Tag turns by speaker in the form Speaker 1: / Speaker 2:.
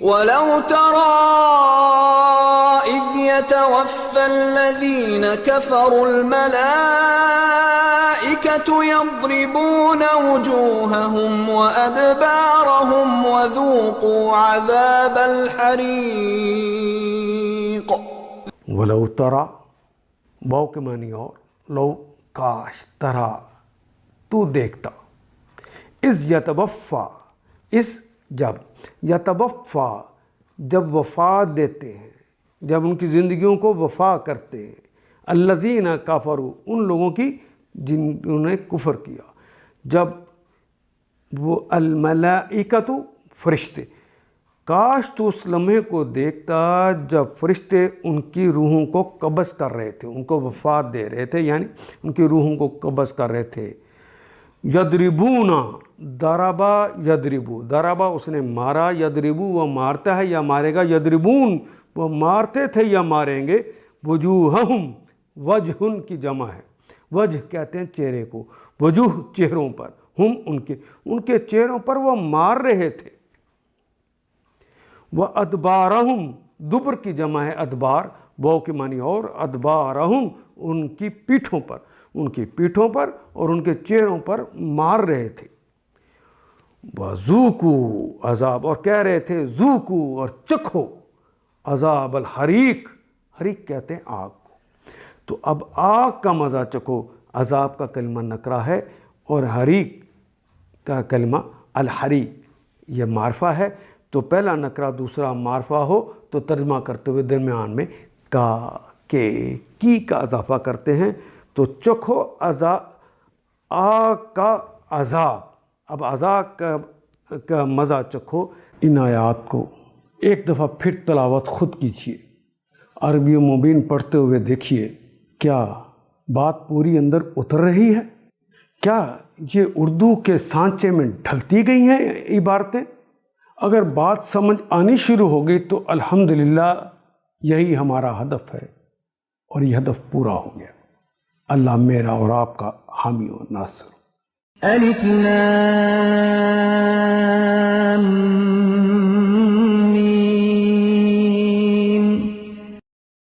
Speaker 1: وَلَوْ تَرَى إِذْ يَتَوَفَّى الَّذِينَ كَفَرُوا الْمَلَائِكَةُ يَضْرِبُونَ وُجُوهَهُمْ وَأَدْبَارَهُمْ وَذُوقُوا عَذَابَ الْحَرِيقِ.
Speaker 2: ولو ترى واو کے معنی اور لو کاش ترا تو دیکھتا اس یتوفا اس جب یتوفا جب وفات دیتے ہیں جب ان کی زندگیوں کو وفا کرتے ہیں الذین کفروا ان لوگوں کی جنہوں نے کفر کیا جب وہ الملائکۃ فرشتے کاش تو اس لمحے کو دیکھتا جب فرشتے ان کی روحوں کو قبض کر رہے تھے ان کو وفات دے رہے تھے یعنی ان کی روحوں کو قبض کر رہے تھے یضربون ضربا یضربو ضربا اس نے مارا یضربو وہ مارتا ہے یا مارے گا یضربون وہ مارتے تھے یا ماریں گے وجوہہم وجہن کی جمع ہے وجہ کہتے ہیں چہرے کو وجوہ چہروں پر ہم ان کے چہروں پر وہ مار رہے تھے وَأَدْبَارَهُمْ دبر کی جمع ہے ادبار واو کے معنی اور ادبارہم ان کی پیٹھوں پر اور ان کے چہروں پر مار رہے تھے وَذُوقُوا عذاب اور کہہ رہے تھے ذُوقُوا اور چکھو عذاب الحریق حریق کہتے ہیں آگ کو تو اب آگ کا مزہ چکھو عذاب کا کلمہ نکرہ ہے اور حریق کا کلمہ الحریق یہ معرفہ ہے تو پہلا نکرہ دوسرا معرفہ ہو تو ترجمہ کرتے ہوئے درمیان میں کا کے کی کا اضافہ کرتے ہیں تو چکھو عذاب آگ کا عذاب اب عذاب کا مزہ چکھو ان آیات کو ایک دفعہ پھر تلاوت خود کیجیے عربی مبین پڑھتے ہوئے دیکھیے کیا بات پوری اندر اتر رہی ہے کیا یہ اردو کے سانچے میں ڈھلتی گئی ہیں عبارتیں اگر بات سمجھ آنی شروع ہو گئی تو الحمدللہ یہی ہمارا ہدف ہے اور یہ ہدف پورا ہو گیا اللہ میرا اور آپ کا حامی و ناصر
Speaker 1: الف لام